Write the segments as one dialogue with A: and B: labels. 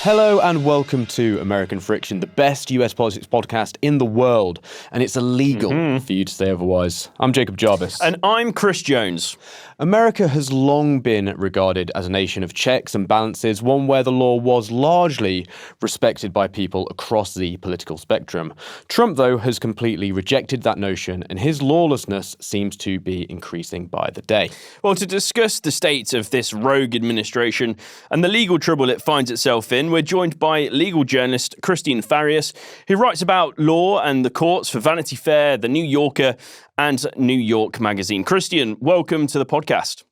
A: Hello and welcome to American Friction, the best US politics podcast in the world. And it's illegal for you to say otherwise. I'm Jacob Jarvis.
B: And I'm Chris Jones.
A: America has long been regarded as a nation of checks and balances, one where the law was largely respected by people across the political spectrum. Trump, though, has completely rejected that notion, and his lawlessness seems to be increasing by the day.
B: Well, to discuss the state of this rogue administration and the legal trouble it finds itself in, we're joined by legal journalist Christine Farias, who writes about law and the courts for Vanity Fair, The New Yorker, and New York Magazine. Christian, welcome to the podcast.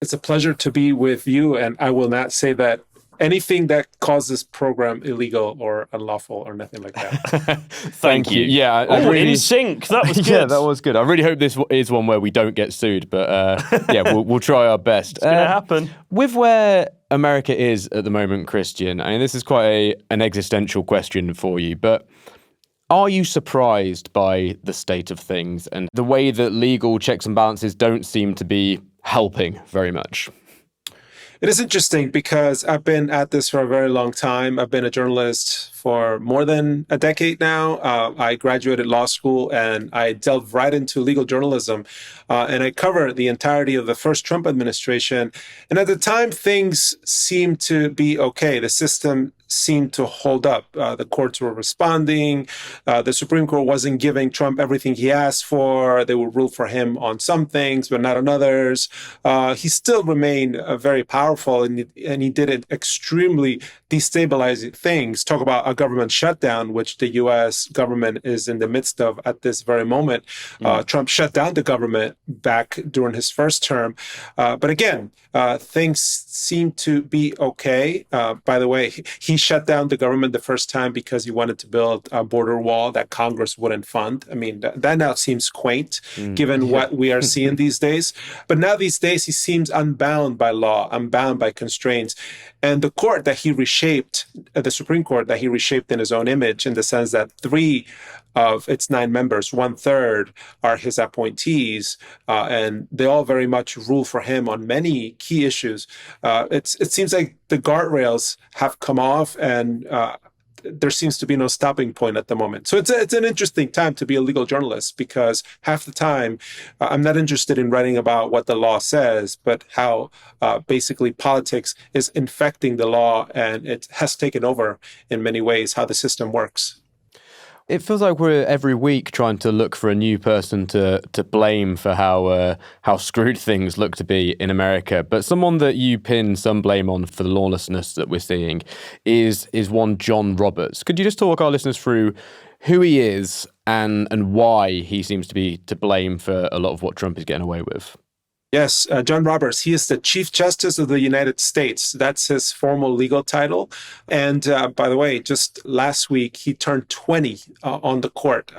C: It's a pleasure to be with you, and I will not say that anything that calls this program illegal or unlawful or nothing like that.
B: Thank you.
A: Yeah, I really,
B: in sync. That was good.
A: Yeah, that was good. I really hope this is one where we don't get sued, but yeah, we'll try our best.
B: It's going to happen.
A: With where America is at the moment, Christian, I mean, this is quite an existential question for you, but are you surprised by the state of things and the way that legal checks and balances don't seem to be helping very much?
C: It is interesting because I've been at this for a very long time. I've been a journalist for more than a decade now. I graduated law school and I delved right into legal journalism. And I covered the entirety of the first Trump administration. And at the time, things seemed to be okay. The system seemed to hold up. The courts were responding. The Supreme Court wasn't giving Trump everything he asked for. They would rule for him on some things, but not on others. He still remained very powerful, and he did it extremely destabilizing things. Talk about a government shutdown, which the U.S. government is in the midst of at this very moment. Trump shut down the government back during his first term. But again, things seem to be okay. By the way, he shut down the government the first time because he wanted to build a border wall that Congress wouldn't fund. I mean, that now seems quaint, given what we are seeing these days. But now these days, he seems unbound by law, unbound by constraints. And the court that he reshaped, the Supreme Court that he reshaped in his own image, in the sense that 3 of its 9 members, 1/3, are his appointees, and they all very much rule for him on many key issues. It seems like the guardrails have come off, and there seems to be no stopping point at the moment. So it's an interesting time to be a legal journalist, because half the time I'm not interested in writing about what the law says, but how basically politics is infecting the law, and it has taken over in many ways how the system works.
A: It feels like we're every week trying to look for a new person to blame for how screwed things look to be in America. But someone that you pin some blame on for the lawlessness that we're seeing is one John Roberts. Could you just talk our listeners through who he is and why he seems to be to blame for a lot of what Trump is getting away with?
C: Yes, John Roberts. He is the Chief Justice of the United States. That's his formal legal title. And by the way, just last week, he turned 20 on the court.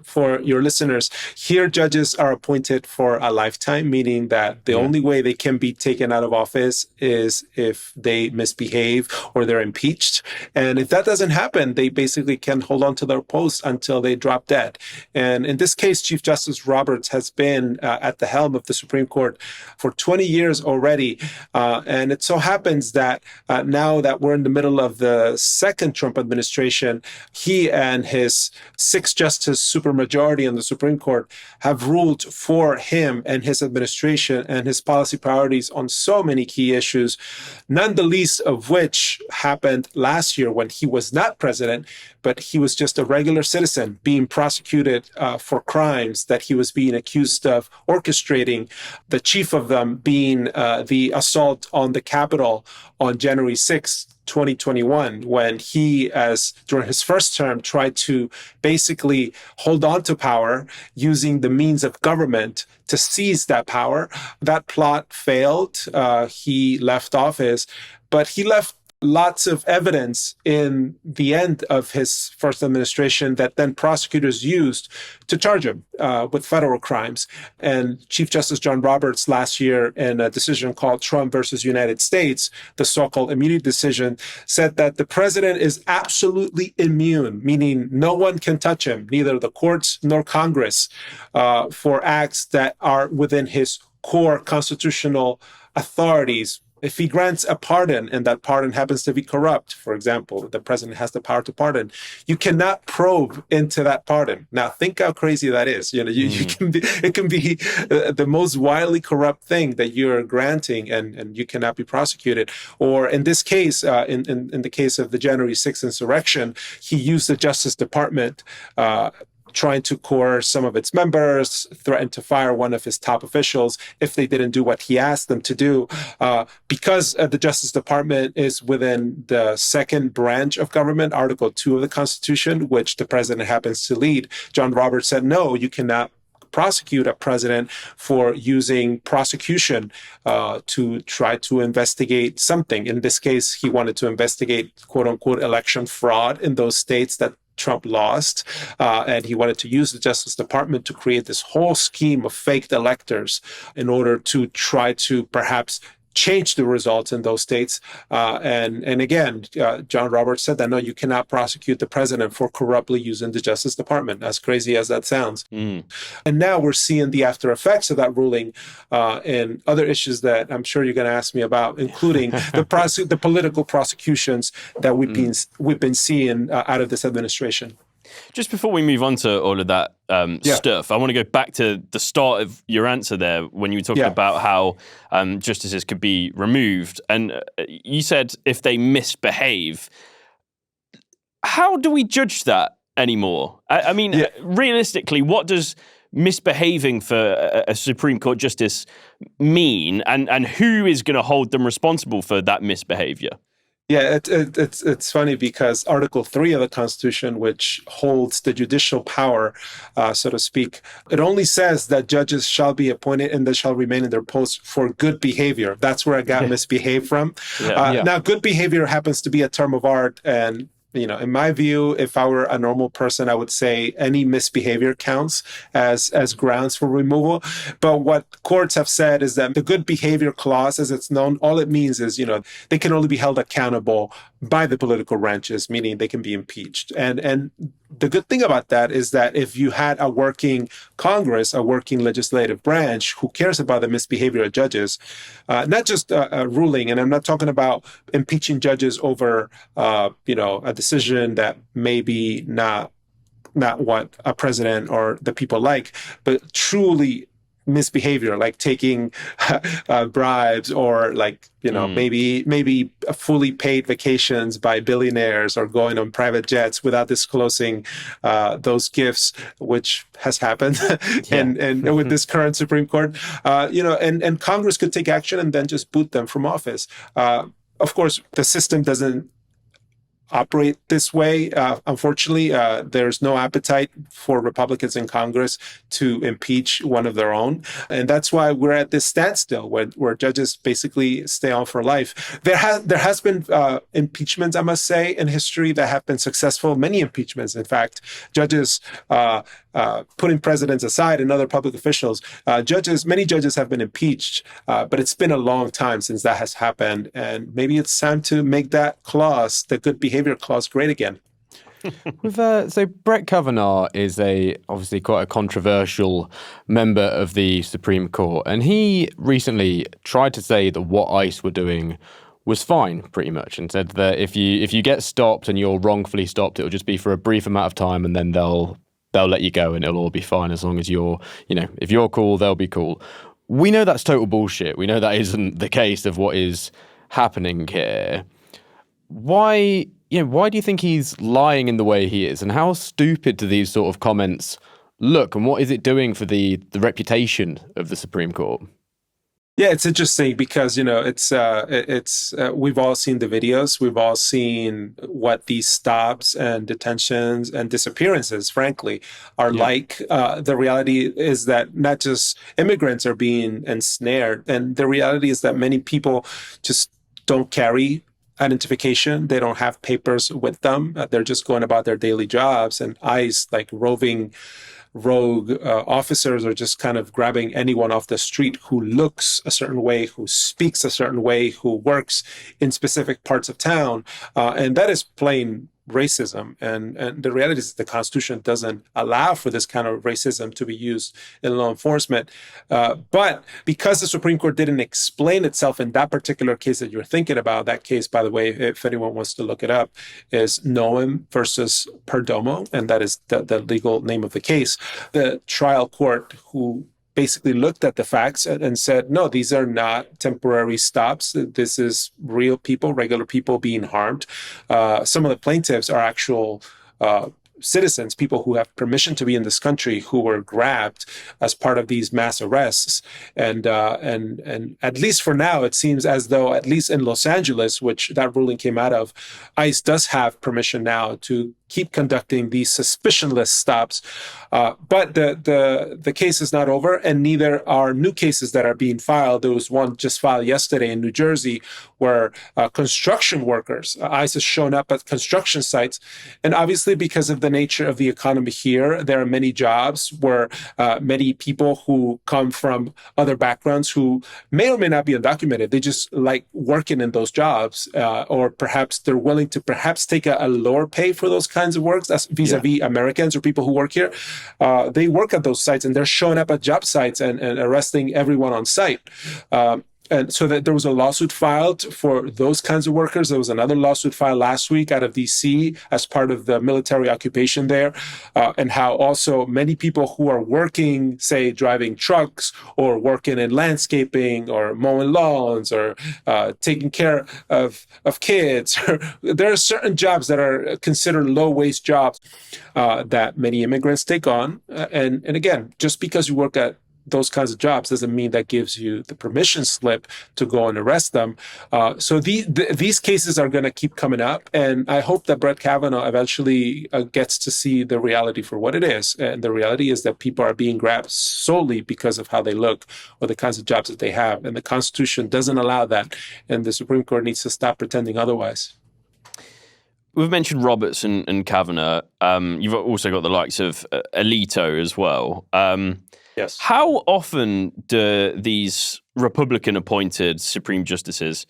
C: For your listeners, here judges are appointed for a lifetime, meaning that the only way they can be taken out of office is if they misbehave or they're impeached. And if that doesn't happen, they basically can hold on to their post until they drop dead. And in this case, Chief Justice Roberts has been at the helm of the Supreme Court for 20 years already. And it so happens that now that we're in the middle of the second Trump administration, he and his 6-justice supermajority on the Supreme Court have ruled for him and his administration and his policy priorities on so many key issues, none the least of which happened last year when he was not president, but he was just a regular citizen being prosecuted for crimes that he was being accused of orchestrating, the chief of them being the assault on the Capitol on January 6th, 2021, when he, as during his first term, tried to basically hold on to power using the means of government to seize that power. That plot failed. He left office, but he left lots of evidence in the end of his first administration that then prosecutors used to charge him with federal crimes. And Chief Justice John Roberts last year, in a decision called Trump versus United States, the so-called immunity decision, said that the president is absolutely immune, meaning no one can touch him, neither the courts nor Congress, for acts that are within his core constitutional authorities, If he grants a pardon and that pardon happens to be corrupt, for example, the president has the power to pardon, you cannot probe into that pardon. Now, think how crazy that is. You can be, it can be the most wildly corrupt thing that you're granting, and you cannot be prosecuted. Or in this case, in the case of the January 6th insurrection, he used the Justice Department trying to coerce some of its members, threatened to fire one of his top officials if they didn't do what he asked them to do. Because the Justice Department is within the second branch of government, Article 2 of the Constitution, which the president happens to lead, John Roberts said, no, you cannot prosecute a president for using prosecution to try to investigate something. In this case, he wanted to investigate, quote unquote, election fraud in those states that Trump lost, and he wanted to use the Justice Department to create this whole scheme of faked electors in order to try to perhaps change the results in those states. And again, John Roberts said that, no, you cannot prosecute the president for corruptly using the Justice Department, as crazy as that sounds. And now we're seeing the after effects of that ruling in other issues that I'm sure you're going to ask me about, including the political prosecutions that we've been seeing out of this administration.
B: Just before we move on to all of that stuff, I want to go back to the start of your answer there when you were talking about how justices could be removed. And you said if they misbehave. How do we judge that anymore? I mean, realistically, what does misbehaving for a Supreme Court justice mean? And who is going to hold them responsible for that misbehavior?
C: Yeah, it's funny because Article 3 of the Constitution, which holds the judicial power, so to speak, it only says that judges shall be appointed and they shall remain in their posts for good behavior. That's where I got misbehave from. Now, good behavior happens to be a term of art, and in my view, if I were a normal person, I would say any misbehavior counts as grounds for removal. But what courts have said is that the good behavior clause, as it's known, all it means is, they can only be held accountable by the political branches, meaning they can be impeached. And the good thing about that is that if you had a working Congress, a working legislative branch who cares about the misbehavior of judges, not just a ruling, and I'm not talking about impeaching judges over, a decision that maybe not what a president or the people like, but truly misbehavior, like taking bribes or maybe fully paid vacations by billionaires or going on private jets without disclosing those gifts, which has happened and with this current Supreme Court, and Congress could take action and then just boot them from office. Of course, the system doesn't operate this way. Unfortunately, there's no appetite for Republicans in Congress to impeach one of their own. And that's why we're at this standstill where judges basically stay on for life. There has been impeachments, I must say, in history that have been successful, many impeachments, in fact. Judges putting presidents aside and other public officials, many judges have been impeached, but it's been a long time since that has happened. And maybe it's time to make that clause, the good behavior clause, great again.
A: So Brett Kavanaugh is obviously quite a controversial member of the Supreme Court, and he recently tried to say that what ICE were doing was fine, pretty much, and said that if you get stopped and you're wrongfully stopped, it'll just be for a brief amount of time, and then they'll let you go, and it'll all be fine as long as if you're cool, they'll be cool. We know that's total bullshit. We know that isn't the case of what is happening here. Why do you think he's lying in the way he is? And how stupid do these sort of comments look? And what is it doing for the reputation of the Supreme Court?
C: Yeah, it's interesting because, we've all seen the videos. We've all seen what these stops and detentions and disappearances, frankly, are like. The reality is that not just immigrants are being ensnared. And the reality is that many people just don't carry identification. They don't have papers with them. They're just going about their daily jobs, and ICE, like rogue officers, are just kind of grabbing anyone off the street who looks a certain way, who speaks a certain way, who works in specific parts of town. And that is plain racism. And the reality is the Constitution doesn't allow for this kind of racism to be used in law enforcement. But because the Supreme Court didn't explain itself in that particular case that you're thinking about, that case, by the way, if anyone wants to look it up, is Noem versus Perdomo, and that is the legal name of the case. The trial court, who basically looked at the facts and said, no, these are not temporary stops. This is real people, regular people being harmed. Some of the plaintiffs are actual citizens, people who have permission to be in this country, who were grabbed as part of these mass arrests. And at least for now, it seems as though, at least in Los Angeles, which that ruling came out of, ICE does have permission now to keep conducting these suspicionless stops. But the case is not over, and neither are new cases that are being filed. There was one just filed yesterday in New Jersey where construction workers, ICE has shown up at construction sites. And obviously, because of the nature of the economy here, there are many jobs where many people who come from other backgrounds who may or may not be undocumented, they just like working in those jobs, or perhaps they're willing to perhaps take a lower pay for those kinds of works vis-a-vis Americans or people who work here. They work at those sites, and they're showing up at job sites and arresting everyone on site. And so that there was a lawsuit filed for those kinds of workers. There was another lawsuit filed last week out of DC as part of the military occupation there, and how also many people who are working, say, driving trucks or working in landscaping or mowing lawns or taking care of kids. There are certain jobs that are considered low-wage jobs that many immigrants take on. And again, just because you work at those kinds of jobs doesn't mean that gives you the permission slip to go and arrest them. So these cases are going to keep coming up, and I hope that Brett Kavanaugh eventually gets to see the reality for what it is. And the reality is that people are being grabbed solely because of how they look or the kinds of jobs that they have. And the Constitution doesn't allow that, and the Supreme Court needs to stop pretending otherwise.
B: We've mentioned Roberts and Kavanaugh. You've also got the likes of Alito as well.
C: Yes.
B: How often do these Republican-appointed Supreme Justices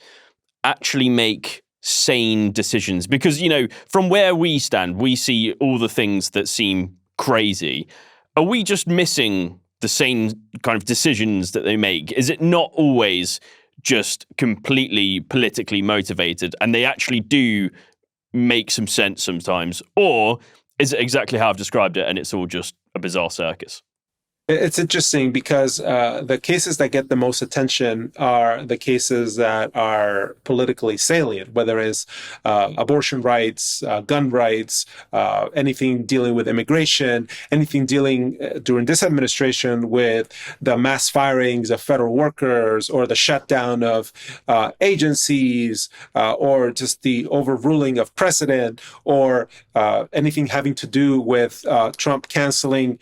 B: actually make sane decisions? Because, from where we stand, we see all the things that seem crazy. Are we just missing the same kind of decisions that they make? Is it not always just completely politically motivated and they actually do make some sense sometimes? Or is it exactly how I've described it and it's all just a bizarre circus?
C: It's interesting because the cases that get the most attention are the cases that are politically salient, whether it's abortion rights, gun rights, anything dealing with immigration, anything dealing during this administration with the mass firings of federal workers or the shutdown of agencies, or just the overruling of precedent, or anything having to do with Trump canceling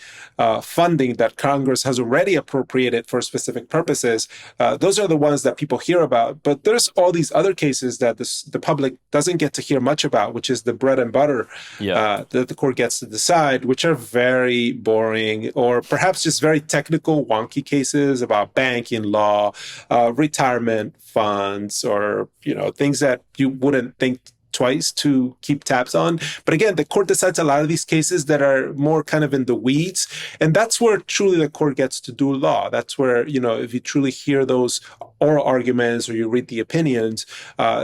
C: funding that Congress has already appropriated for specific purposes. Those are the ones that people hear about. But there's all these other cases that the public doesn't get to hear much about, which is the bread and butter that the court gets to decide, which are very boring or perhaps just very technical, wonky cases about banking law, retirement funds, or things that you wouldn't think twice to keep tabs on. But again, the court decides a lot of these cases that are more kind of in the weeds. And that's where truly the court gets to do law. That's where, if you truly hear those oral arguments or you read the opinions,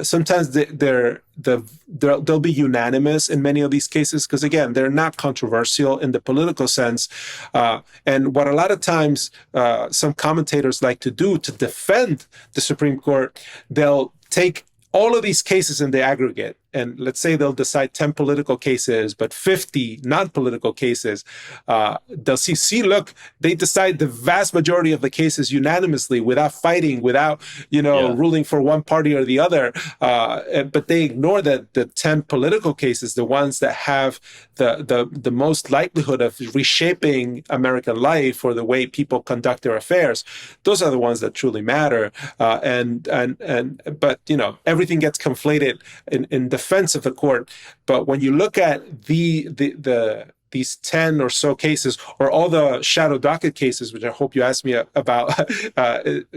C: sometimes they'll be unanimous in many of these cases because, again, they're not controversial in the political sense. And what a lot of times some commentators like to do to defend the Supreme Court, they'll take all of these cases in the aggregate, and let's say they'll decide 10 political cases, but 50 non-political cases, they'll see, look, they decide the vast majority of the cases unanimously without fighting, without, ruling for one party or the other. But they ignore the 10 political cases, the ones that have the most likelihood of reshaping American life or the way people conduct their affairs. Those are the ones that truly matter. But everything gets conflated in defense of the court. But when you look at the these 10 or so cases, or all the shadow docket cases, which I hope you asked me about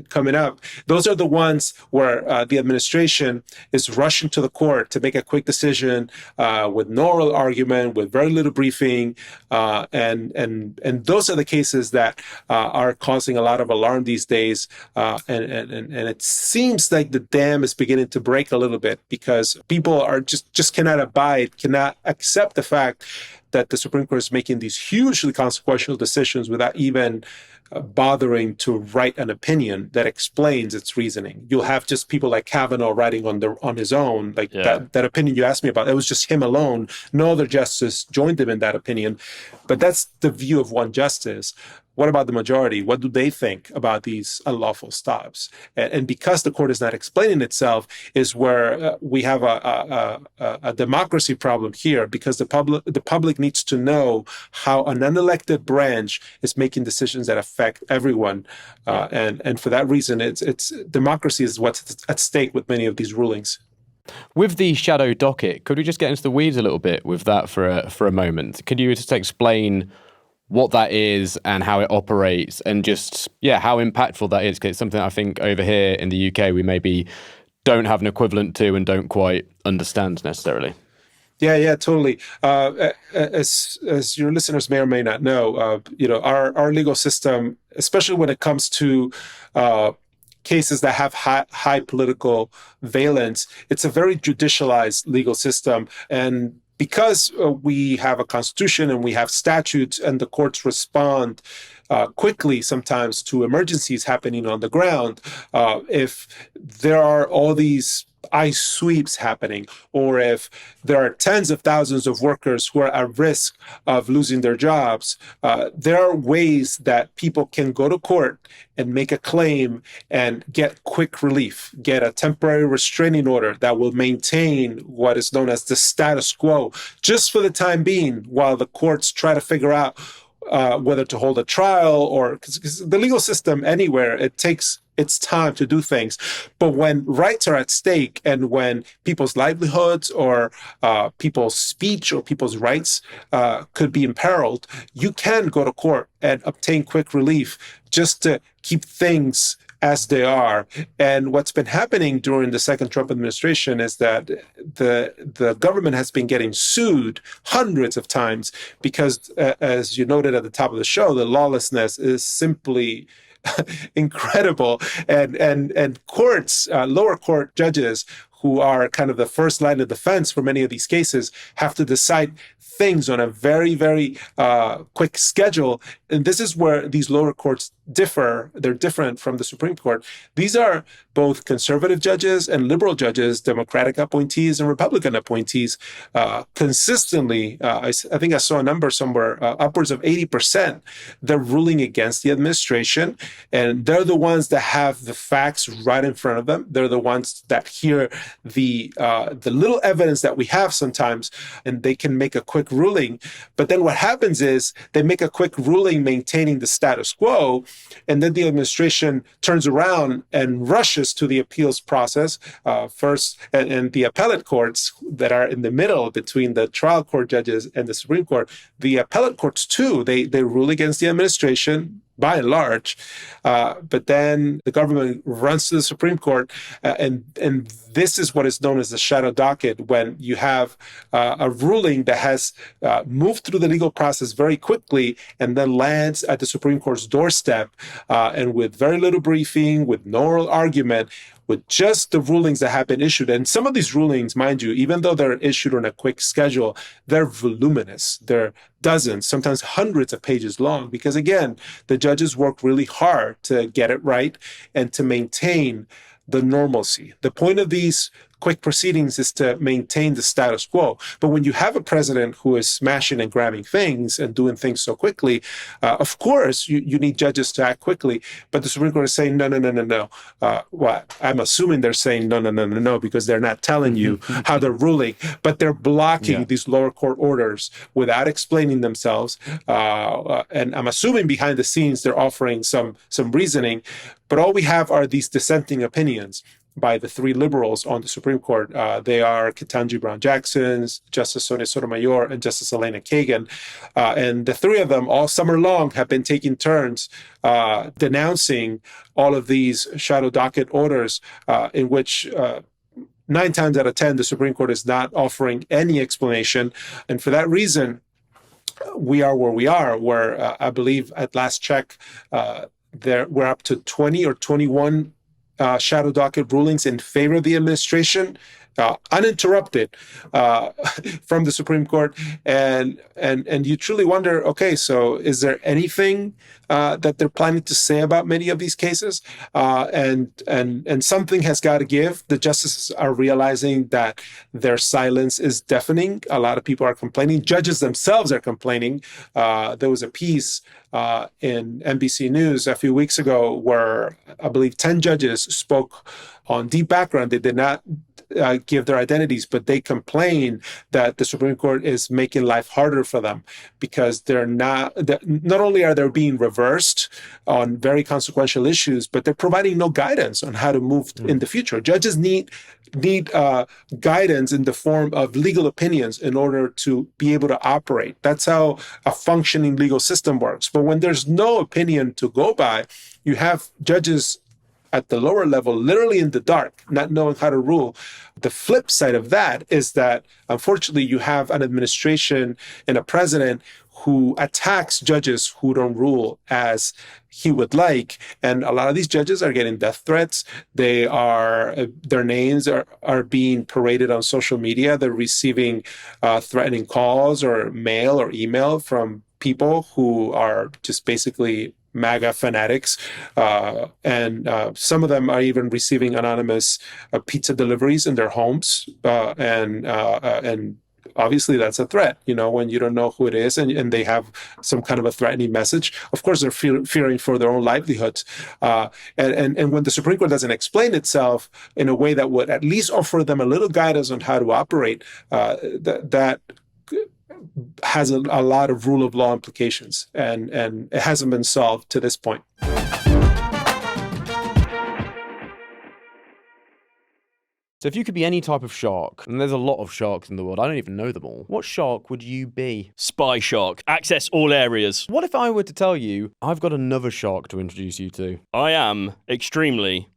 C: coming up, those are the ones where the administration is rushing to the court to make a quick decision with no oral argument, with very little briefing, and those are the cases that are causing a lot of alarm these days. And it seems like the dam is beginning to break a little bit, because people are just cannot accept the fact that the Supreme Court is making these hugely consequential decisions without even bothering to write an opinion that explains its reasoning. You'll have just people like Kavanaugh writing on his own, like that opinion you asked me about. It was just him alone. No other justice joined him in that opinion. But that's the view of one justice. What about the majority? What do they think about these unlawful stops? And because the court is not explaining itself, is where we have a democracy problem here, because the public needs to know how an unelected branch is making decisions that affect everyone. And for that reason, it's democracy is what's at stake with many of these rulings.
A: With the shadow docket, could we just get into the weeds a little bit with that for a moment? Could you just explain what that is and how it operates, and just, how impactful that is? Because it's something I think over here in the UK we maybe don't have an equivalent to and don't quite understand necessarily.
C: Yeah, totally. As your listeners may or may not know, our legal system, especially when it comes to cases that have high political valence, it's a very judicialized legal system. And because we have a constitution and we have statutes, and the courts respond quickly sometimes to emergencies happening on the ground, if there are all these ice sweeps happening, or if there are tens of thousands of workers who are at risk of losing their jobs, there are ways that people can go to court and make a claim and get quick relief, get a temporary restraining order that will maintain what is known as the status quo, just for the time being, while the courts try to figure out whether to hold a trial, or because the legal system anywhere, it takes its time to do things. But when rights are at stake, and when people's livelihoods or people's speech or people's rights could be imperiled, you can go to court and obtain quick relief just to keep things as they are. And what's been happening during the second Trump administration is that the government has been getting sued hundreds of times because, as you noted at the top of the show, the lawlessness is simply incredible. And courts, lower court judges, who are kind of the first line of defense for many of these cases, have to decide things on a very, very quick schedule. And this is where these lower courts differ. They're different from the Supreme Court. These are both conservative judges and liberal judges, Democratic appointees and Republican appointees. Consistently, I think I saw a number somewhere, upwards of 80%, they're ruling against the administration. And they're the ones that have the facts right in front of them. They're the ones that hear the little evidence that we have sometimes, and they can make a quick ruling. But then what happens is they make a quick ruling maintaining the status quo, and then the administration turns around and rushes to the appeals process first, and the appellate courts that are in the middle between the trial court judges and the Supreme Court. The appellate courts too, they rule against the administration by and large, but then the government runs to the Supreme Court, and this is what is known as the shadow docket, when you have a ruling that has moved through the legal process very quickly and then lands at the Supreme Court's doorstep, and with very little briefing, with no oral argument, with just the rulings that have been issued. And some of these rulings, mind you, even though they're issued on a quick schedule, they're voluminous. They're dozens, sometimes hundreds of pages long, because again, the judges work really hard to get it right and to maintain the normalcy. The point of these quick proceedings is to maintain the status quo. But when you have a president who is smashing and grabbing things and doing things so quickly, of course, you need judges to act quickly. But the Supreme Court is saying, no. Well, I'm assuming they're saying no, because they're not telling you how they're ruling, but they're blocking these lower court orders without explaining themselves. And I'm assuming behind the scenes, they're offering some reasoning. But all we have are these dissenting opinions. by the three liberals on the Supreme Court. They are Ketanji Brown Jackson, Justice Sonia Sotomayor, and Justice Elena Kagan. And the three of them all summer long have been taking turns denouncing all of these shadow docket orders in which 9 times out of 10, the Supreme Court is not offering any explanation. And for that reason, we are where we are, where I believe at last check, we're up to 20 or 21 shadow docket rulings in favor of the administration, uninterrupted from the Supreme Court, and you truly wonder, okay, so is there anything that they're planning to say about many of these cases? And something has got to give. The justices are realizing that their silence is deafening. A lot of people are complaining. Judges themselves are complaining. There was a piece in NBC News a few weeks ago where I believe 10 judges spoke on deep background. They did not give their identities, but they complain that the Supreme Court is making life harder for them because not only are they being reversed on very consequential issues, but they're providing no guidance on how to move in the future. Judges need guidance in the form of legal opinions in order to be able to operate. That's how a functioning legal system works. But when there's no opinion to go by, you have judges at the lower level, literally in the dark, not knowing how to rule. The flip side of that is that, unfortunately, you have an administration and a president who attacks judges who don't rule as he would like. And a lot of these judges are getting death threats. Their names are being paraded on social media. They're receiving threatening calls or mail or email from people who are just basically MAGA fanatics, and some of them are even receiving anonymous pizza deliveries in their homes, and obviously that's a threat. When you don't know who it is and they have some kind of a threatening message, of course they're fearing for their own livelihoods. And when the Supreme Court doesn't explain itself in a way that would at least offer them a little guidance on how to operate, that has a lot of rule of law implications, and it hasn't been solved to this point.
A: So if you could be any type of shark, and there's a lot of sharks in the world, I don't even know them all, what shark would you be?
B: Spy shark. Access all areas.
A: What if I were to tell you, I've got another shark to introduce you to?
B: I am extremely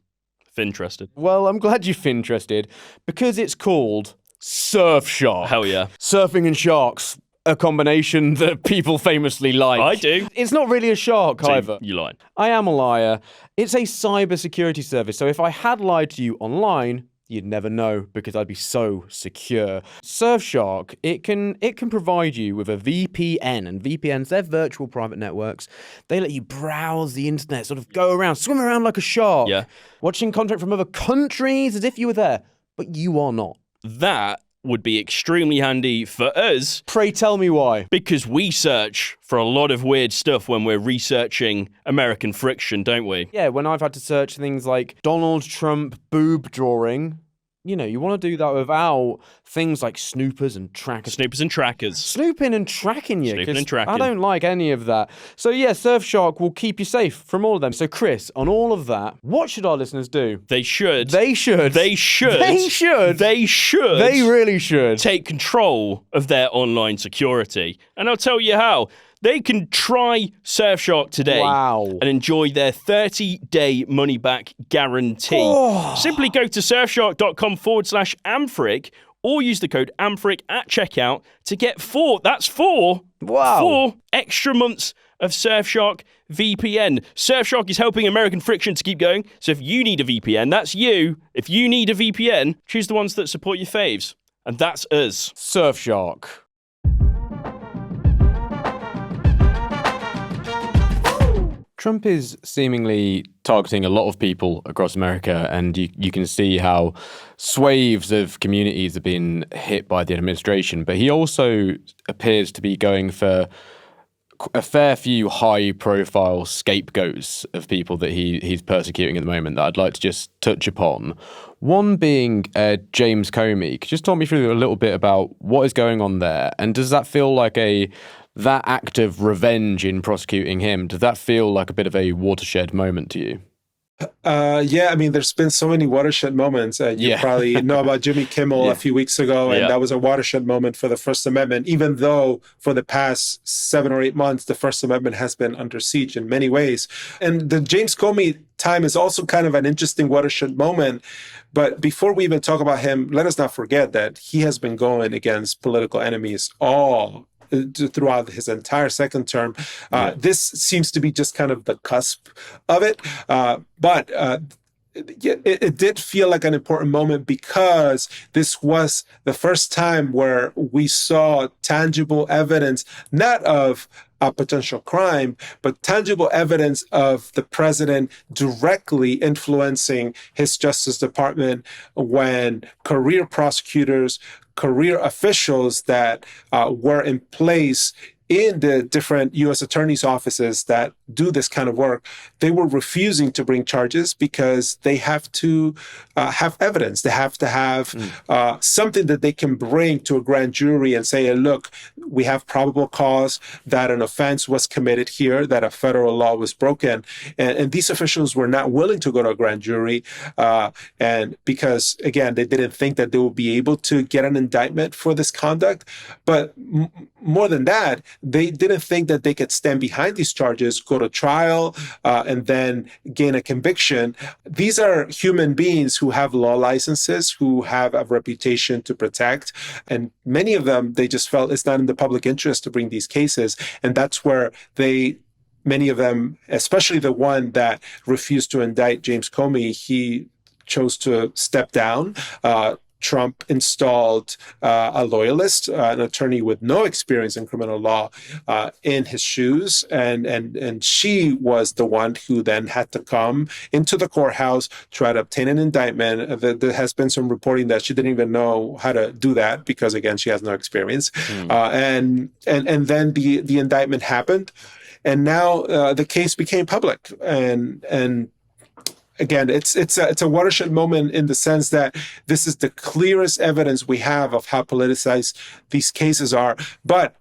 B: finterested.
A: Well, I'm glad you're finterested, because it's called surf shark.
B: Hell yeah.
A: Surfing and sharks, a combination that people famously like.
B: I do.
A: It's not really a shark either.
B: You lied.
A: I am a liar. It's a cybersecurity service. So if I had lied to you online, you'd never know because I'd be so secure. Surfshark, it can provide you with a VPN, and VPNs, they're virtual private networks. They let you browse the internet, sort of go around, swim around like a shark.
B: Yeah.
A: Watching content from other countries as if you were there, but you are not.
B: That would be extremely handy for us.
A: Pray tell me why.
B: Because we search for a lot of weird stuff when we're researching American friction, don't we?
A: Yeah, when I've had to search things like Donald Trump boob drawing, you want to do that without things like snoopers and trackers.
B: Snoopers and trackers.
A: Snooping and tracking you.
B: Snooping and tracking.
A: I don't like any of that. So yeah, Surfshark will keep you safe from all of them. So Chris, on all of that, what should our listeners do?
B: They should.
A: They should.
B: They should.
A: They should.
B: They should.
A: They really should.
B: Take control of their online security. And I'll tell you how. They can try Surfshark today and enjoy their 30-day money-back guarantee.
A: Oh.
B: Simply go to surfshark.com/Amfric or use the code Amfric at checkout to get four extra months of Surfshark VPN. Surfshark is helping American friction to keep going. So if you need a VPN, that's you. If you need a VPN, choose the ones that support your faves. And that's us.
A: Surfshark. Trump is seemingly targeting a lot of people across America, and you can see how swathes of communities have been hit by the administration. But he also appears to be going for a fair few high-profile scapegoats of people that he's persecuting at the moment that I'd like to just touch upon. One being James Comey. Could you just talk me through a little bit about what is going on there? And does that feel like that act of revenge in prosecuting him, does that feel like a bit of a watershed moment to you?
C: Yeah, I mean, there's been so many watershed moments. You
A: Yeah.
C: probably know about Jimmy Kimmel a
A: Yeah.
C: few weeks ago, and
B: Yeah.
C: that was a watershed moment for the First Amendment, even though for the past 7 or 8 months, the First Amendment has been under siege in many ways. And the James Comey time is also kind of an interesting watershed moment. But before we even talk about him, let us not forget that he has been going against political enemies all throughout his entire second term. This seems to be just kind of the cusp of it. But it did feel like an important moment because this was the first time where we saw tangible evidence, not of a potential crime, but tangible evidence of the president directly influencing his Justice Department when career prosecutors, career officials that were in place in the different U.S. attorneys' offices that do this kind of work, they were refusing to bring charges because they have to have evidence. They have to have something that they can bring to a grand jury and say, look, we have probable cause that an offense was committed here, that a federal law was broken. And these officials were not willing to go to a grand jury. And because, again, they didn't think that they would be able to get an indictment for this conduct. But more than that, they didn't think that they could stand behind these charges, go to trial, and then gain a conviction. These are human beings who have law licenses, who have a reputation to protect. And many of them, they just felt it's not in the public interest to bring these cases. And that's where many of them, especially the one that refused to indict James Comey, he chose to step down. Trump installed a loyalist, an attorney with no experience in criminal law, in his shoes, and she was the one who then had to come into the courthouse, try to obtain an indictment. There has been some reporting that she didn't even know how to do that because, again, she has no experience. And then the indictment happened, and now the case became public, and again, it's a watershed moment in the sense that this is the clearest evidence we have of how politicized these cases are. But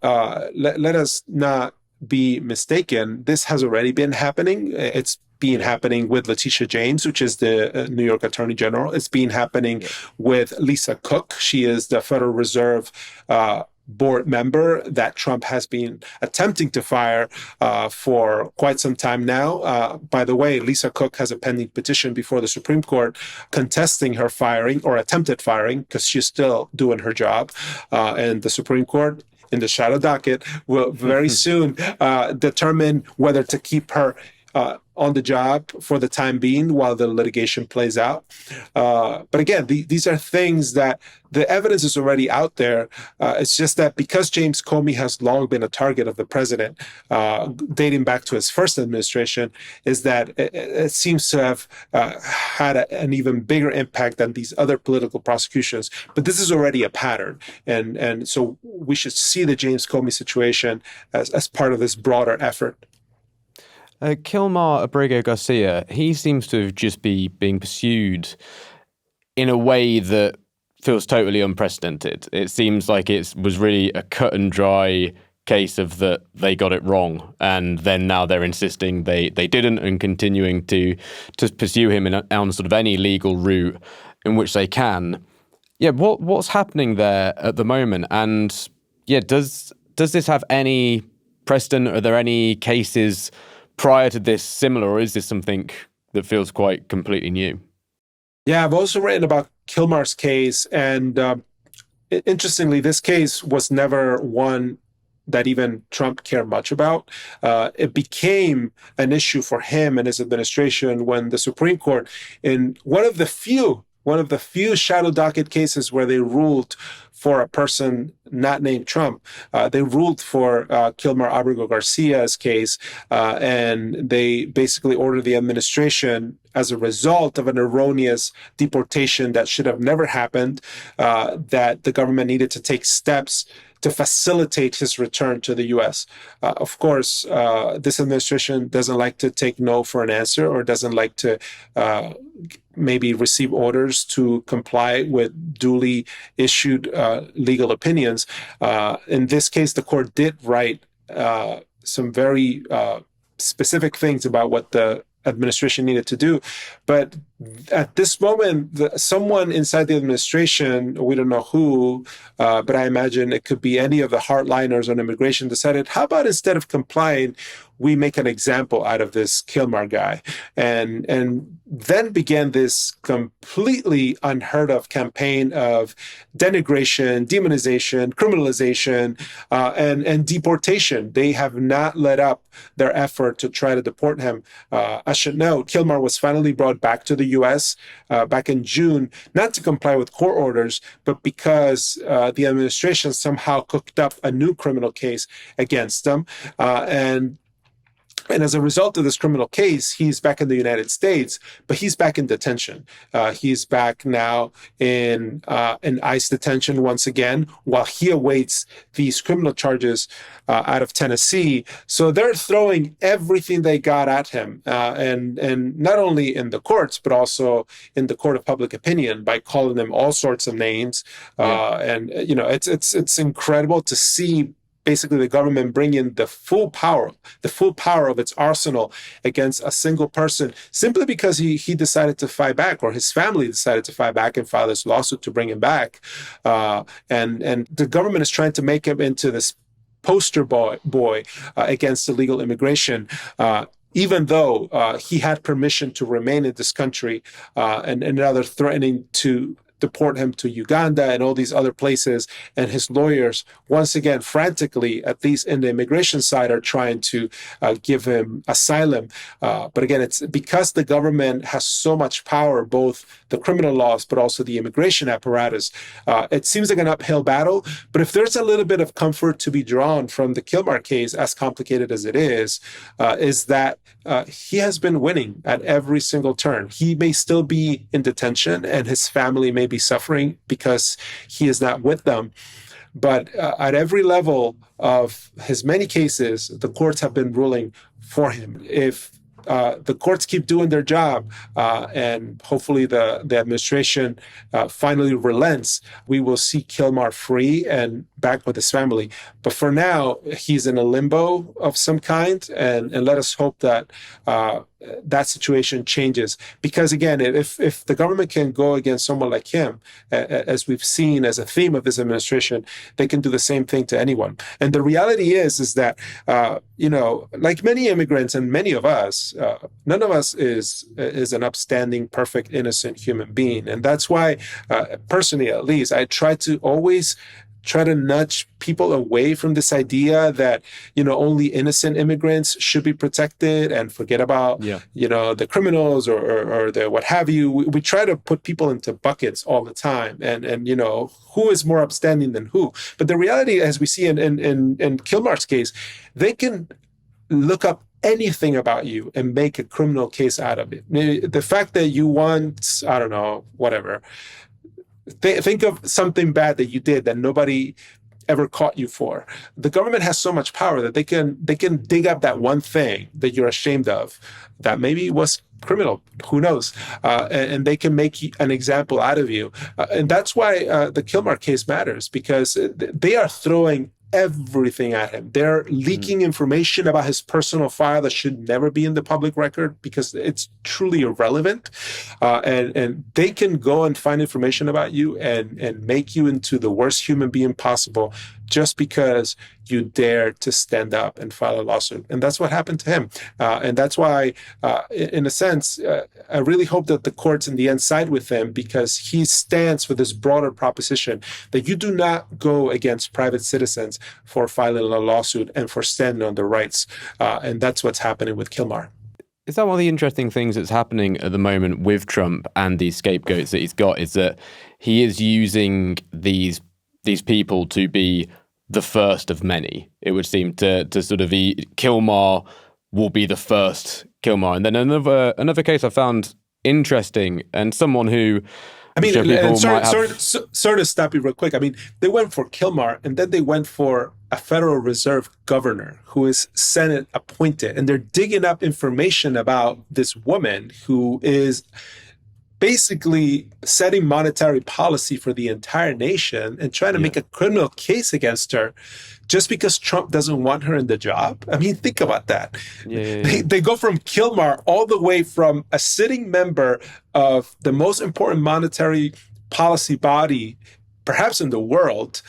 C: let us not be mistaken. This has already been happening. It's been happening with Letitia James, which is the New York Attorney General. It's been happening with Lisa Cook. She is the Federal Reserve board member that Trump has been attempting to fire for quite some time now. By the way, Lisa Cook has a pending petition before the Supreme Court contesting her firing or attempted firing because she's still doing her job. And the Supreme Court, in the shadow docket, will very soon determine whether to keep her on the job for the time being while the litigation plays out. But again, these are things that the evidence is already out there. It's just that because James Comey has long been a target of the president, dating back to his first administration, is that it seems to have had an even bigger impact than these other political prosecutions. But this is already a pattern. And so we should see the James Comey situation as part of this broader effort.
A: Kilmar Abrego Garcia, he seems to have just be being pursued in a way that feels totally unprecedented. It seems like it was really a cut and dry case of that they got it wrong, and then now they're insisting they didn't and continuing to pursue him on sort of any legal route in which they can. Yeah, what's happening there at the moment? And yeah, does this have any precedent? Are there any cases prior to this similar, or is this something that feels quite completely new?
C: Yeah, I've also written about Kilmar's case, and interestingly, this case was never one that even Trump cared much about. It became an issue for him and his administration when the Supreme Court, in one of the few shadow docket cases where they ruled for a person not named Trump, they ruled for Kilmar Abrego Garcia's case, and they basically ordered the administration, as a result of an erroneous deportation that should have never happened, that the government needed to take steps to facilitate his return to the U.S. Of course, this administration doesn't like to take no for an answer, or doesn't like to maybe receive orders to comply with duly issued legal opinions. In this case, the court did write some very specific things about what the administration needed to do. But at this moment, someone inside the administration, we don't know who, but I imagine it could be any of the hardliners on immigration, decided, how about instead of complying, we make an example out of this Kilmar guy, and then began this completely unheard of campaign of denigration, demonization, criminalization, and deportation. They have not let up their effort to try to deport him. I should note, Kilmar was finally brought back to the U.S. Back in June, not to comply with court orders, but because the administration somehow cooked up a new criminal case against them, and as a result of this criminal case, he's back in the United States, but he's back in detention. He's back now in ICE detention once again, while he awaits these criminal charges out of Tennessee. So they're throwing everything they got at him, and not only in the courts, but also in the court of public opinion by calling him all sorts of names. And it's incredible to see basically the government bring in the full power of its arsenal against a single person simply because he decided to fight back, or his family decided to fight back and file this lawsuit to bring him back. And the government is trying to make him into this poster boy against illegal immigration. Even though he had permission to remain in this country, and now they're threatening to deport him to Uganda and all these other places. And his lawyers, once again, frantically, at least in the immigration side, are trying to give him asylum. But again, it's because the government has so much power, both the criminal laws, but also the immigration apparatus. It seems like an uphill battle. But if there's a little bit of comfort to be drawn from the Kilmar case, as complicated as it is that he has been winning at every single turn. He may still be in detention, and his family may be suffering because he is not with them. But at every level of his many cases, the courts have been ruling for him. If the courts keep doing their job, and hopefully the administration finally relents, we will see Kilmar free and back with his family. But for now, he's in a limbo of some kind, and let us hope that that situation changes. Because again, if the government can go against someone like him, as we've seen as a theme of this administration, they can do the same thing to anyone. And the reality is that, like many immigrants and many of us, none of us is an upstanding, perfect, innocent human being. And that's why, personally at least, I try to always try to nudge people away from this idea that, only innocent immigrants should be protected, and forget about, the criminals or the what have you. We try to put people into buckets all the time, and who is more upstanding than who. But the reality, as we see in Kilmar's case, they can look up anything about you and make a criminal case out of it. The fact that you want, I don't know, whatever, think of something bad that you did that nobody ever caught you for. The government has so much power that they can dig up that one thing that you're ashamed of that maybe was criminal, who knows, and they can make an example out of you. And that's why the Kilmar case matters, because they are throwing everything at him. They're leaking information about his personal file that should never be in the public record because it's truly irrelevant. And they can go and find information about you and make you into the worst human being possible just because you dare to stand up and file a lawsuit. And that's what happened to him. And that's why, in a sense, I really hope that the courts in the end side with him, because he stands for this broader proposition that you do not go against private citizens for filing a lawsuit and for standing on their rights. And that's what's happening with Kilmar.
A: Is that one of the interesting things that's happening at the moment with Trump and these scapegoats that he's got, is that he is using these people to be the first of many? It would seem to sort of be Kilmar will be the first Kilmar. And then another case I found interesting, and someone who
C: sorry to stop you real quick. I mean, they went for Kilmar, and then they went for a Federal Reserve governor who is Senate appointed, and they're digging up information about this woman who is basically setting monetary policy for the entire nation and trying to make a criminal case against her just because Trump doesn't want her in the job. I mean, think about that. They go from Kilmar all the way from a sitting member of the most important monetary policy body perhaps in the world,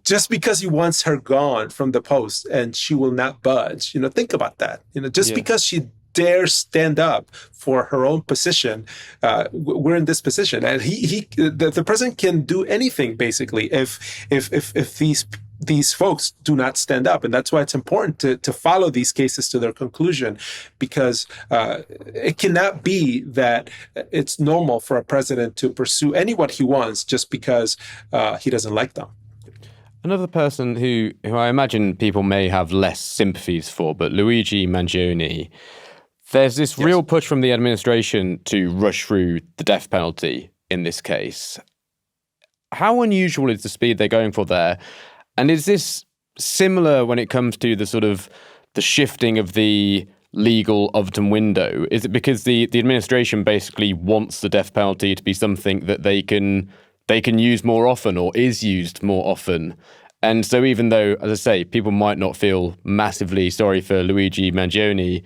C: just because he wants her gone from the post and she will not budge. Think about that. Just because she dare stand up for her own position, we're in this position, and the president can do anything basically if these folks do not stand up. And that's why it's important to follow these cases to their conclusion, because it cannot be that it's normal for a president to pursue anyone he wants just because he doesn't like them.
A: Another person who I imagine people may have less sympathies for, but Luigi Mangione. There's this real push from the administration to rush through the death penalty in this case. How unusual is the speed they're going for there? And is this similar when it comes to the sort of the shifting of the legal Overton window? Is it because the administration basically wants the death penalty to be something that they can use more often or is used more often? And so even though, as I say, people might not feel massively sorry for Luigi Mangione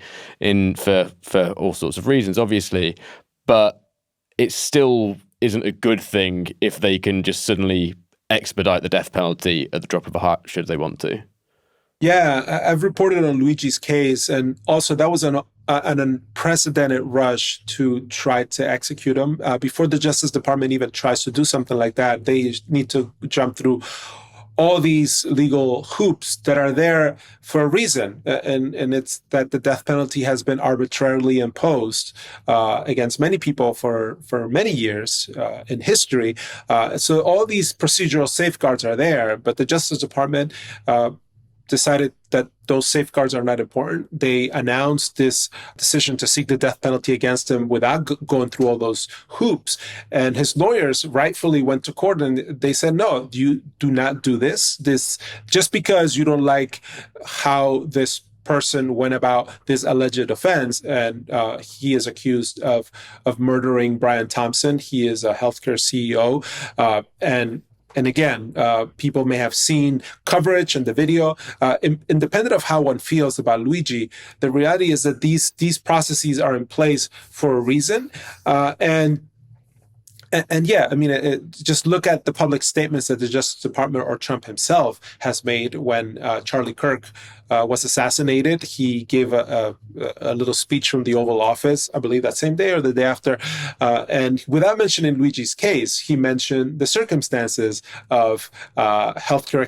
A: for all sorts of reasons, obviously, but it still isn't a good thing if they can just suddenly expedite the death penalty at the drop of a hat, should they want to.
C: Yeah, I've reported on Luigi's case, and also that was an unprecedented rush to try to execute him. Before the Justice Department even tries to do something like that, they need to jump through all these legal hoops that are there for a reason. And it's that the death penalty has been arbitrarily imposed against many people for many years in history. So all these procedural safeguards are there, but the Justice Department decided that those safeguards are not important. They announced this decision to seek the death penalty against him without going through all those hoops. And his lawyers rightfully went to court and they said, no, you do not do this. Just because you don't like how this person went about this alleged offense, and he is accused of murdering Brian Thompson. He is a healthcare CEO, and again, people may have seen coverage and the video. Independent of how one feels about Luigi, the reality is that these processes are in place for a reason. And yeah, I mean, just look at the public statements that the Justice Department or Trump himself has made when Charlie Kirk was assassinated. He gave a little speech from the Oval Office, I believe that same day or the day after. And without mentioning Luigi's case, he mentioned the circumstances of healthcare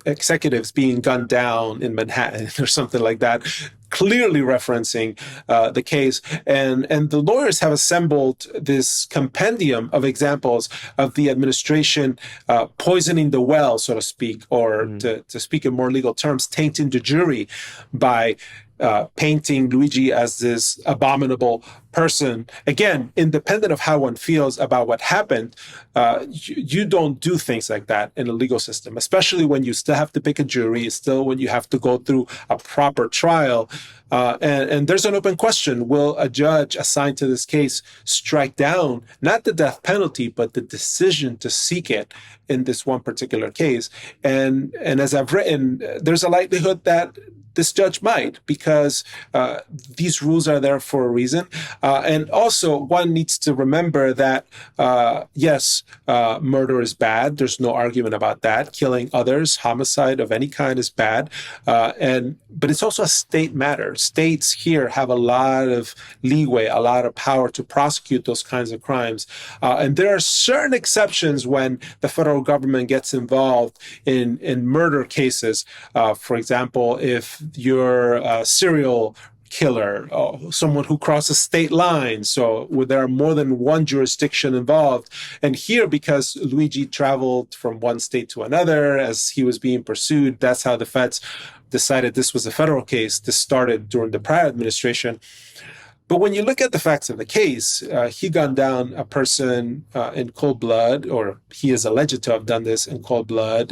C: executives being gunned down in Manhattan or something like that, clearly referencing the case. And the lawyers have assembled this compendium of examples of the administration poisoning the well, so to speak, or to speak in more legal terms, tainting the jury by painting Luigi as this abominable person. Again, independent of how one feels about what happened, you don't do things like that in a legal system, especially when you still have to pick a jury, still when you have to go through a proper trial. And there's an open question. Will a judge assigned to this case strike down not the death penalty, but the decision to seek it in this one particular case? And as I've written, there's a likelihood that this judge might, because these rules are there for a reason. And also, one needs to remember that, yes, murder is bad. There's no argument about that. Killing others, homicide of any kind is bad. But it's also a state matter. States here have a lot of leeway, a lot of power to prosecute those kinds of crimes. And there are certain exceptions when the federal government gets involved in murder cases. For example, if you're a serial killer, someone who crosses state lines, so where there are more than one jurisdiction involved. And here, because Luigi traveled from one state to another as he was being pursued, that's how the feds decided this was a federal case. This started during the prior administration. But when you look at the facts of the case, he gunned down a person in cold blood, or he is alleged to have done this in cold blood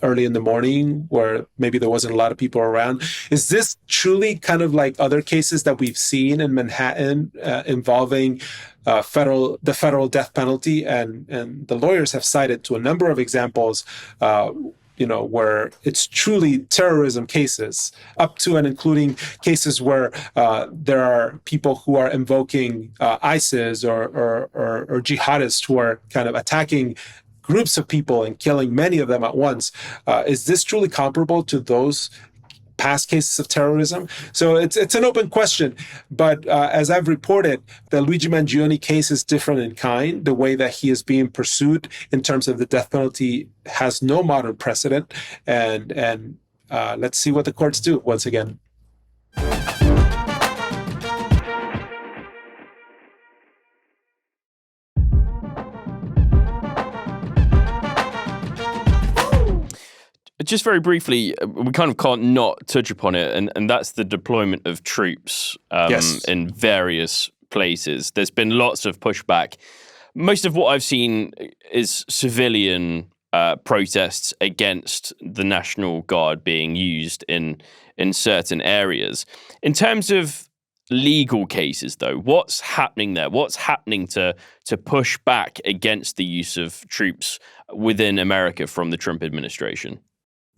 C: early in the morning where maybe there wasn't a lot of people around. Is this truly kind of like other cases that we've seen in Manhattan involving the federal death penalty, and the lawyers have cited to a number of examples, where it's truly terrorism cases, up to and including cases where there are people who are invoking ISIS or jihadists who are kind of attacking groups of people and killing many of them at once. Is this truly comparable to those past cases of terrorism? So it's an open question. But as I've reported, the Luigi Mangione case is different in kind. The way that he is being pursued in terms of the death penalty has no modern precedent. And let's see what the courts do once again.
B: Just very briefly, we kind of can't not touch upon it, and that's the deployment of troops in various places. There's been lots of pushback. Most of what I've seen is civilian protests against the National Guard being used in certain areas. In terms of legal cases, though, what's happening there? What's happening to push back against the use of troops within America from the Trump administration?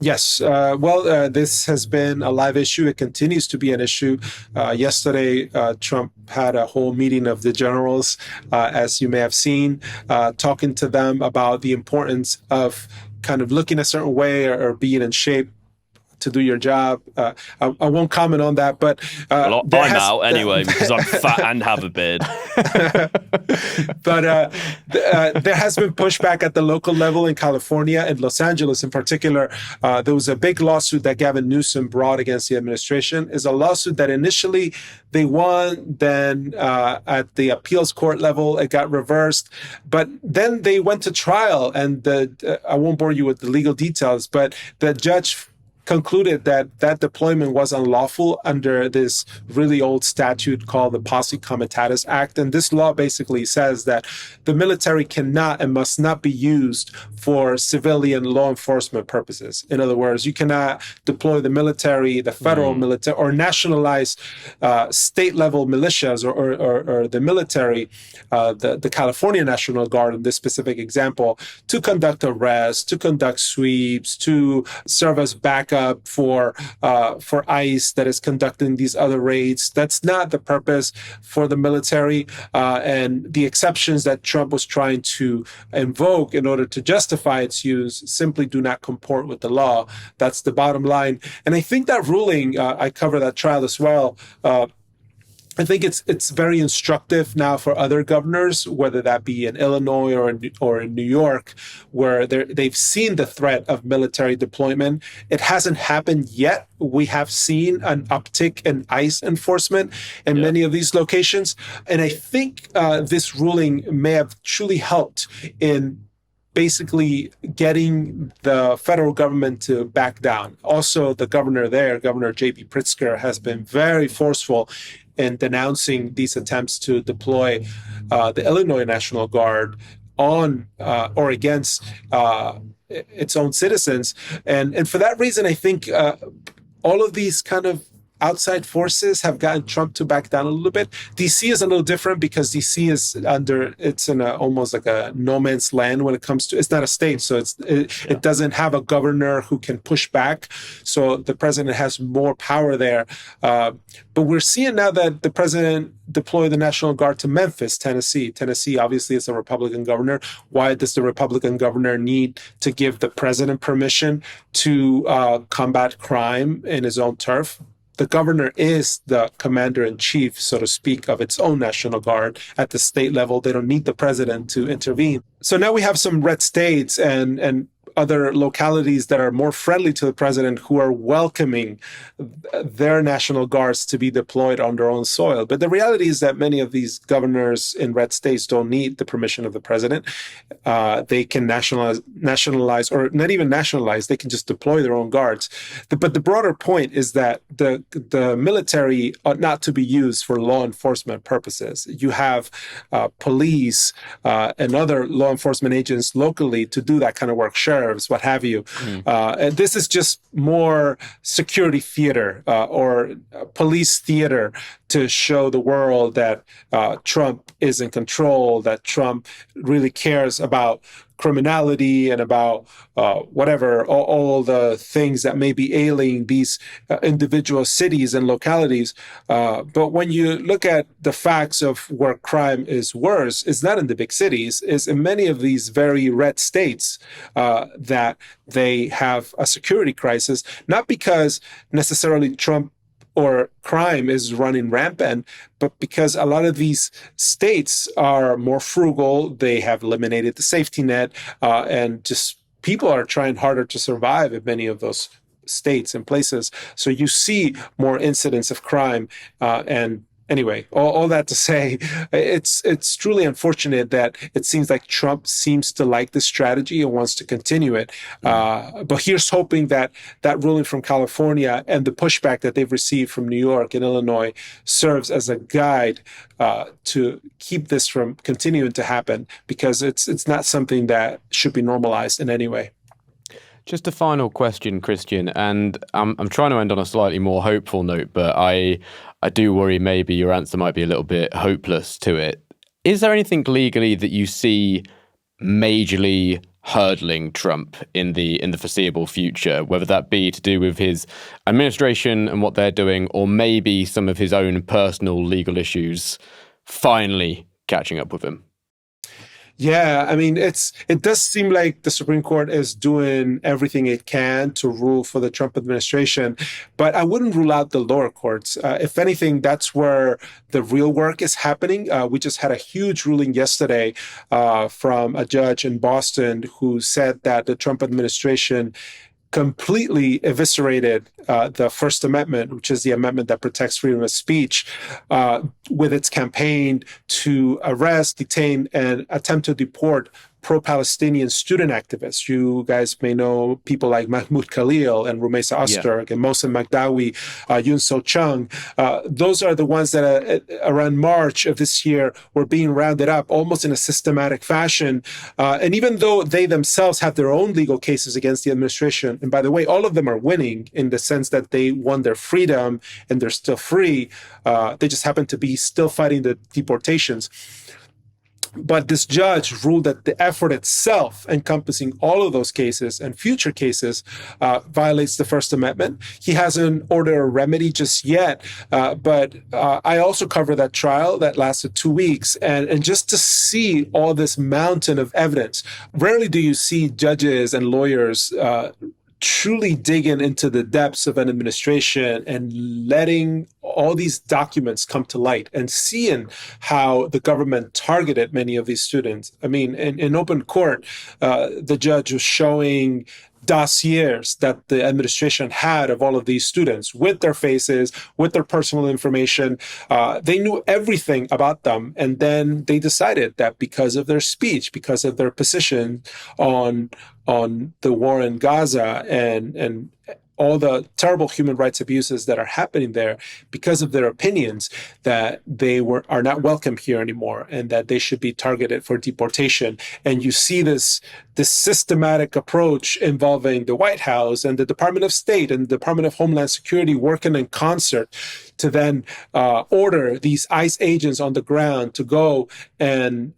C: Yes. This has been a live issue. It continues to be an issue. Yesterday, Trump had a whole meeting of the generals, as you may have seen, talking to them about the importance of kind of looking a certain way or being in shape to do your job. I won't comment on that, but
B: I'm out anyway because I'm fat and have a beard.
C: But there has been pushback at the local level in California and Los Angeles in particular. There was a big lawsuit that Gavin Newsom brought against the administration. Is a lawsuit that initially they won, then at the appeals court level it got reversed, but then they went to trial, and I won't bore you with the legal details, but the judge concluded that deployment was unlawful under this really old statute called the Posse Comitatus Act. And this law basically says that the military cannot and must not be used for civilian law enforcement purposes. In other words, you cannot deploy the military, the federal military, or nationalize state-level militias or the military, the California National Guard in this specific example, to conduct arrests, to conduct sweeps, to serve as backup for ICE that is conducting these other raids. That's not the purpose for the military. And the exceptions that Trump was trying to invoke in order to justify its use simply do not comport with the law. That's the bottom line. And I think that ruling, I cover that trial as well, I think it's very instructive now for other governors, whether that be in Illinois or in New York, where they've seen the threat of military deployment. It hasn't happened yet. We have seen an uptick in ICE enforcement in many of these locations. And I think this ruling may have truly helped in basically getting the federal government to back down. Also, the governor there, Governor J.B. Pritzker, has been very forceful in denouncing these attempts to deploy the Illinois National Guard on or against its own citizens. And for that reason, I think all of these kind of outside forces have gotten Trump to back down a little bit. DC is a little different because DC is it's in almost like a no man's land when it comes to, it's not a state. So it doesn't have a governor who can push back. So the president has more power there. But we're seeing now that the president deployed the National Guard to Memphis, Tennessee. Tennessee obviously is a Republican governor. Why does the Republican governor need to give the president permission to combat crime in his own turf? The governor is the commander-in-chief, so to speak, of its own National Guard at the state level. They don't need the president to intervene. So now we have some red states and other localities that are more friendly to the president who are welcoming their National Guards to be deployed on their own soil. But the reality is that many of these governors in red states don't need the permission of the president. They can nationalize, or not even nationalize, they can just deploy their own guards. But the broader point is that the military ought not to be used for law enforcement purposes. You have police and other law enforcement agents locally to do that kind of work, sheriffs, what have you. And this is just more security theater or police theater to show the world that Trump is in control, that Trump really cares about criminality and about whatever, all the things that may be ailing these individual cities and localities. But when you look at the facts of where crime is worse, it's not in the big cities, it's in many of these very red states that they have a security crisis, not because necessarily Trump or crime is running rampant, but because a lot of these states are more frugal, they have eliminated the safety net, and just people are trying harder to survive in many of those states and places. So you see more incidents of crime, and anyway, all that to say, it's truly unfortunate that it seems like Trump seems to like this strategy and wants to continue it. But here's hoping that that ruling from California and the pushback that they've received from New York and Illinois serves as a guide to keep this from continuing to happen, because it's not something that should be normalized in any way.
A: Just a final question, Christian, and I'm trying to end on a slightly more hopeful note, but I do worry maybe your answer might be a little bit hopeless to it. Is there anything legally that you see majorly hurdling Trump in the foreseeable future, whether that be to do with his administration and what they're doing, or maybe some of his own personal legal issues finally catching up with him?
C: Yeah, I mean, it does seem like the Supreme Court is doing everything it can to rule for the Trump administration, but I wouldn't rule out the lower courts. If anything, that's where the real work is happening. We just had a huge ruling yesterday from a judge in Boston who said that the Trump administration completely eviscerated the First Amendment, which is the amendment that protects freedom of speech, with its campaign to arrest, detain, and attempt to deport pro-Palestinian student activists. You guys may know people like Mahmoud Khalil and Rumeisa Osterg and Mohsen Magdawi, Yoon So Chung. Those are the ones that around March of this year were being rounded up almost in a systematic fashion. And even though they themselves have their own legal cases against the administration, and by the way, all of them are winning in the sense that they won their freedom and they're still free, they just happen to be still fighting the deportations. But this judge ruled that the effort itself, encompassing all of those cases and future cases, violates the First Amendment. He hasn't ordered a remedy just yet, but I also covered that trial that lasted 2 weeks. And just to see all this mountain of evidence, rarely do you see judges and lawyers truly digging into the depths of an administration and letting all these documents come to light and seeing how the government targeted many of these students. I mean, in open court, the judge was showing dossiers that the administration had of all of these students with their faces, with their personal information. They knew everything about them. And then they decided that because of their speech, because of their position on the war in Gaza and all the terrible human rights abuses that are happening there, because of their opinions, that they are not welcome here anymore and that they should be targeted for deportation. And you see this systematic approach involving the White House and the Department of State and the Department of Homeland Security working in concert to then order these ICE agents on the ground to go and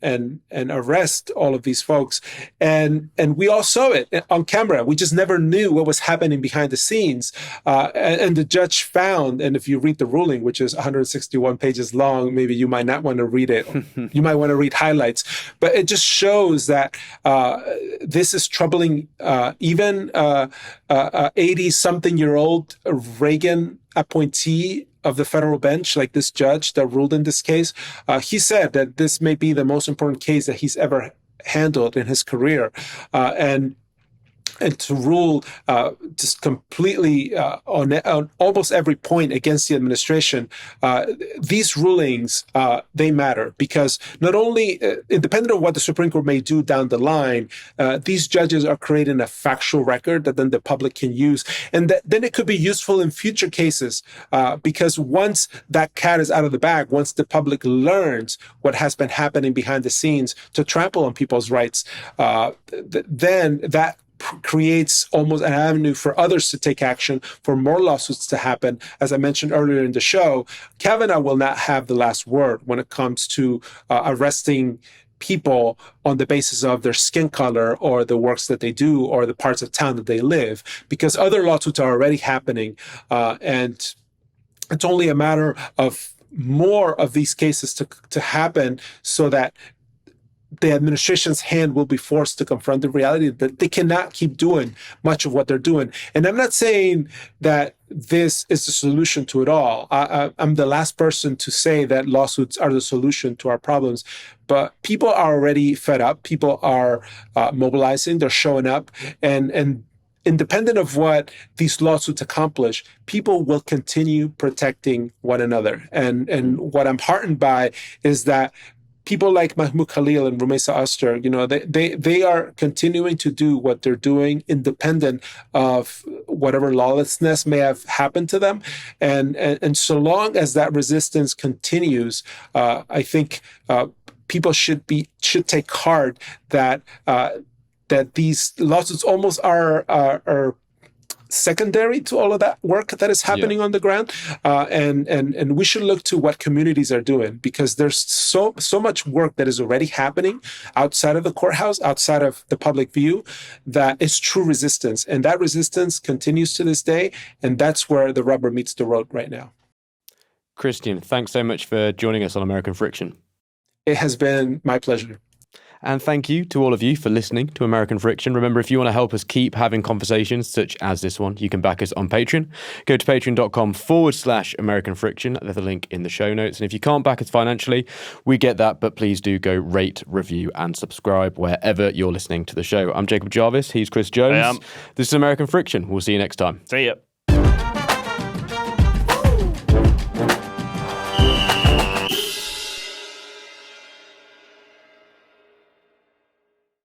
C: arrest all of these folks. And we all saw it on camera. We just never knew what was happening behind the scenes. And the judge found, and if you read the ruling, which is 161 pages long, maybe you might not want to read it. You might want to read highlights. But it just shows that this is troubling even 80-something-year-old Reagan appointee of the federal bench, like this judge that ruled in this case. He said that this may be the most important case that he's ever handled in his career. And to rule just completely on almost every point against the administration, these rulings, they matter because not only, independent of what the Supreme Court may do down the line, these judges are creating a factual record that then the public can use. And then it could be useful in future cases because once that cat is out of the bag, once the public learns what has been happening behind the scenes to trample on people's rights, then that creates almost an avenue for others to take action, for more lawsuits to happen. As I mentioned earlier in the show, Kavanaugh will not have the last word when it comes to arresting people on the basis of their skin color or the works that they do or the parts of town that they live, because other lawsuits are already happening. And it's only a matter of more of these cases to happen so that the administration's hand will be forced to confront the reality that they cannot keep doing much of what they're doing. And I'm not saying that this is the solution to it all. I'm the last person to say that lawsuits are the solution to our problems, but people are already fed up. People are mobilizing, they're showing up, and independent of what these lawsuits accomplish, people will continue protecting one another. And what I'm heartened by is that people like Mahmoud Khalil and Rumeysa Oster, they are continuing to do what they're doing independent of whatever lawlessness may have happened to them. And so long as that resistance continues, I think people should take heart that these lawsuits almost are secondary to all of that work that is happening on the ground, and we should look to what communities are doing, because there's so much work that is already happening outside of the courthouse, outside of the public view, that is true resistance, and that resistance continues to this day, and that's where the rubber meets the road right now.
A: Christian, thanks so much for joining us on American Friction.
C: It has been my pleasure.
A: And thank you to all of you for listening to American Friction. Remember, if you want to help us keep having conversations such as this one, you can back us on Patreon. Go to patreon.com/American Friction. There's a link in the show notes. And if you can't back us financially, we get that, but please do go rate, review, and subscribe wherever you're listening to the show. I'm Jacob Jarvis. He's Chris Jones. This is American Friction. We'll see you next time.
B: See ya.